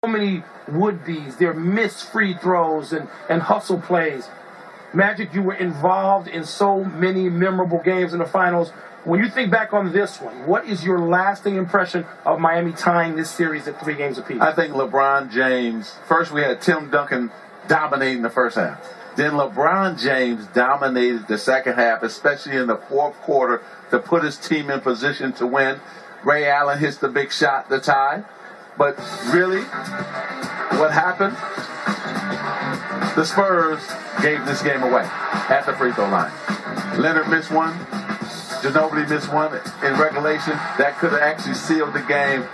many would-be's, their missed free throws and hustle plays. Magic, you were involved in so many memorable games in the finals. When you think back on this one, what is your lasting impression of Miami tying this series at 3 games apiece? I think LeBron James, first we had Tim Duncan dominating the first half. Then LeBron James dominated the second half, especially in the fourth quarter, to put his team in position to win. Ray Allen hits the big shot to tie. But really, what happened? The Spurs gave this game away at the free throw line. Leonard missed one. Ginóbili missed one in regulation. That could have actually sealed the game.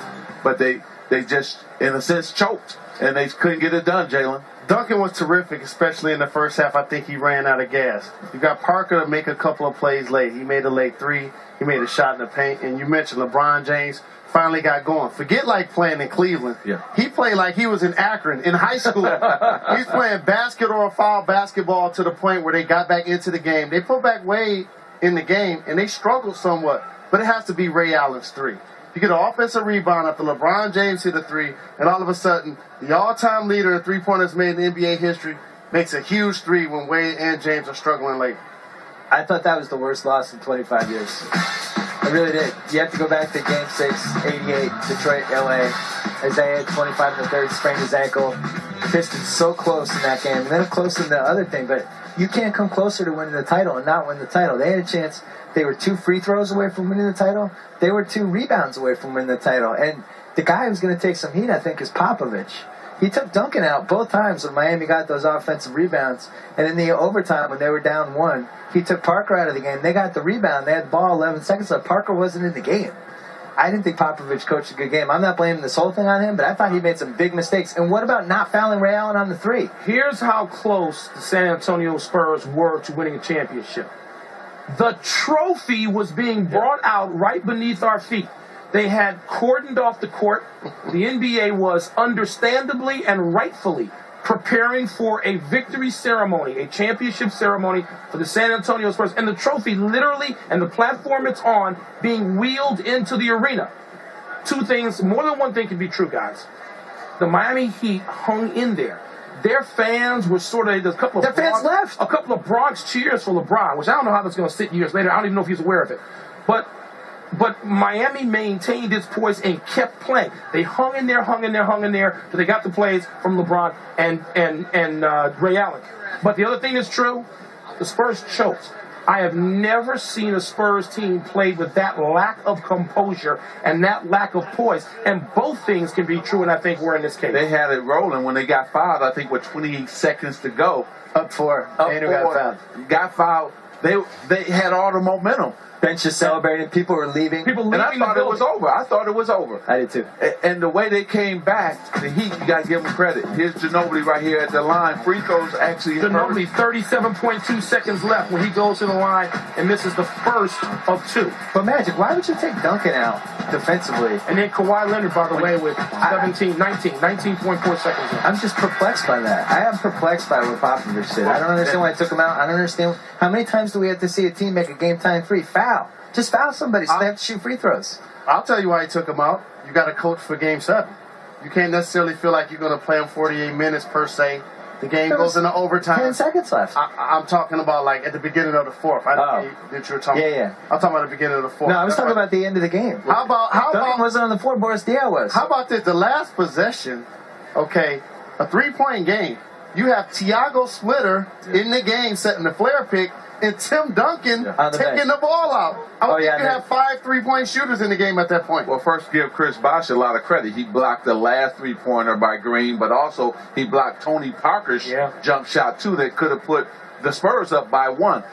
But they just, in a sense, choked. And they couldn't get it done, Jalen. Duncan was terrific, especially in the first half. I think he ran out of gas. You got Parker to make a couple of plays late. He made a late 3. He made a shot in the paint. And you mentioned LeBron James finally got going. Forget like playing in Cleveland. Yeah. He played like he was in Akron in high school. He's playing basket or foul basketball to the point where they got back into the game. They put back Wade in the game, and they struggled somewhat. But it has to be Ray Allen's 3. You get an offensive rebound after LeBron James hit a 3, and all of a sudden, the all-time leader in three-pointers made in NBA history makes a huge 3 when Wade and James are struggling late. I thought that was the worst loss in 25 years. I really did. You have to go back to Game 6, 88, Detroit, LA. Isaiah, 25 in the third, sprained his ankle. The Pistons so close in that game. And then close in the other thing, but you can't come closer to winning the title and not win the title. They had a chance. They were 2 free throws away from winning the title. They were 2 rebounds away from winning the title. And the guy who's going to take some heat, I think, is Popovich. He took Duncan out both times when Miami got those offensive rebounds. And in the overtime, when they were down 1, he took Parker out of the game. They got the rebound. They had the ball 11 seconds left. Parker wasn't in the game. I didn't think Popovich coached a good game. I'm not blaming this whole thing on him, but I thought he made some big mistakes. And what about not fouling Ray Allen on the 3? Here's how close the San Antonio Spurs were to winning a championship. The trophy was being brought out right beneath our feet. They had cordoned off the court. The NBA was understandably and rightfully preparing for a victory ceremony, a championship ceremony for the San Antonio Spurs. And the trophy literally, and the platform it's on, being wheeled into the arena. 2 things, more than one thing can be true, guys. The Miami Heat hung in there. Their fans were sort of, there's a couple of fans left. A couple of Bronx cheers for LeBron, which I don't know how that's going to sit years later. I don't even know if he's aware of it. But Miami maintained its poise and kept playing. They hung in there, till they got the plays from LeBron and Ray Allen. But the other thing is true, the Spurs choked. I have never seen a Spurs team play with that lack of composure and that lack of poise. And both things can be true, and I think we're in this case. They had it rolling when they got fouled, I think, with 28 seconds to go. Up 4. Manu got fouled. Got fouled. They had all the momentum. Bench is celebrating. People were leaving. And I thought it was over. I did too. And the way they came back, the Heat, you got to give them credit. Here's Ginóbili right here at the line. Free throws actually Ginóbili, 37.2 seconds left when he goes to the line and misses the first of 2. But Magic, why would you take Duncan out defensively? And then Kawhi Leonard, by the way, with 19.4 seconds left. I'm just perplexed by that. I am perplexed by what Popovich did. I don't understand why I took him out. I don't understand. How many times do we have to see a team make a game-time free? Foul. Just foul somebody so they have to shoot free throws. I'll tell you why he took him out. You got to coach for Game 7. You can't necessarily feel like you're going to play him 48 minutes per se. The game goes into overtime. 10 seconds left. I'm talking about like at the beginning of the 4th. That you were talking Yeah. I'm talking about the beginning of the 4th. No, I was talking about the end of the game. How about Duncan wasn't on the floor, Boris Diaw was. How about this? The last possession, okay, a 3-point game. You have Tiago Splitter in the game setting the flare pick, and Tim Duncan taking the ball out. I would think you have 5 3-point shooters in the game at that point. Well, first give Chris Bosh a lot of credit. He blocked the last 3-pointer by Green, but also he blocked Tony Parker's jump shot, too, that could have put the Spurs up by 1.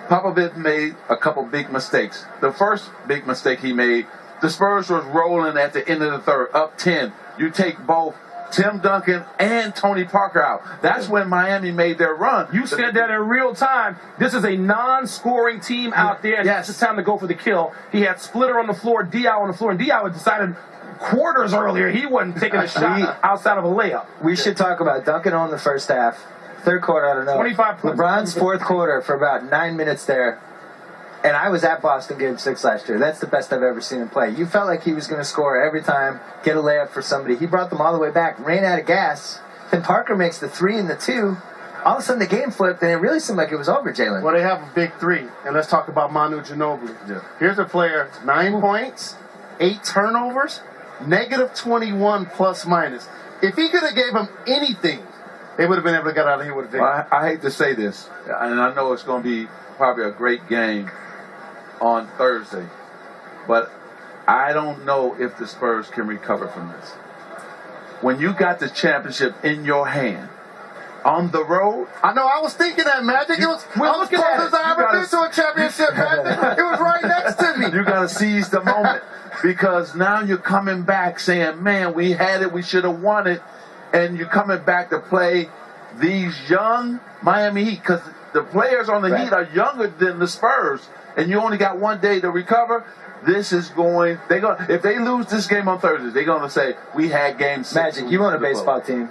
Popovich made a couple big mistakes. The first big mistake he made, the Spurs was rolling at the end of the 3rd, up 10. You take both Tim Duncan and Tony Parker out. That's when Miami made their run. You said that in real time. This is a non-scoring team out there. Yes. It's time to go for the kill. He had Splitter on the floor, Diaw on the floor, and Diaw had decided quarters earlier he wasn't taking a shot outside of a layup. We should talk about Duncan on the first half. 3rd quarter, I don't know. 25 points. LeBron's 4th quarter for about 9 minutes there. And I was at Boston Game 6 last year. That's the best I've ever seen him play. You felt like he was going to score every time, get a layup for somebody. He brought them all the way back, ran out of gas. Then Parker makes the 3 and the 2. All of a sudden the game flipped, and it really seemed like it was over, Jalen. Well, they have a big 3. And let's talk about Manu Ginóbili. Yeah. Here's a player, 9 points, 8 turnovers, negative 21 plus minus. If he could have gave him anything, they would have been able to get out of here with a victory. Well, I hate to say this, and I know it's going to be probably a great game on Thursday, but I don't know if the Spurs can recover from this. When you got the championship in your hand, on the road, I know, I was thinking that, Magic. I was close as I ever been to a championship, Magic. It was right next to me. you got to seize the moment because now you're coming back saying, man, we had it, we should have won it, and you're coming back to play these young Miami Heat because the players on the Heat are younger than the Spurs, and you only got 1 day to recover. This is going. If they lose this game on Thursday, they're going to say we had Game 6. Magic, you own a baseball team.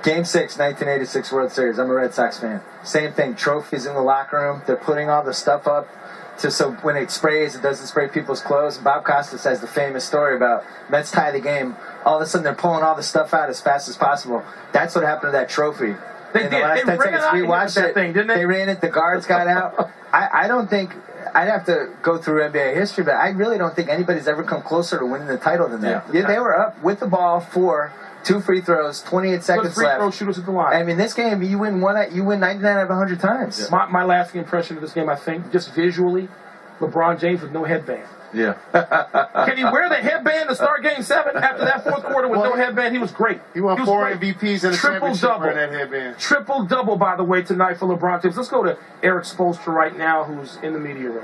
Game 6, 1986 World Series. I'm a Red Sox fan. Same thing. Trophies in the locker room. They're putting all the stuff up so when it sprays, it doesn't spray people's clothes. And Bob Costas has the famous story about Mets tie the game. All of a sudden, they're pulling all the stuff out as fast as possible. That's what happened to that trophy. They in did. The last They 10 ran seconds. out We of here watched with that it. thing, didn't they? They ran it. The guards got out. I don't think. I'd have to go through NBA history, but I really don't think anybody's ever come closer to winning the title than that. Yeah, they were up with the ball 2 free throws, 28 seconds free left. throw shooters at the line. I mean, this game, you win 99 out of 100 times. Yeah. My lasting impression of this game, I think, just visually, LeBron James with no headband. Yeah. Can he wear the headband to start Game 7 after that fourth quarter with no headband? He was great. He won 4 great. MVPs in the championship wearing that headband. Triple-double, by the way, tonight for LeBron James. Let's go to Eric Spoelstra right now, who's in the media room.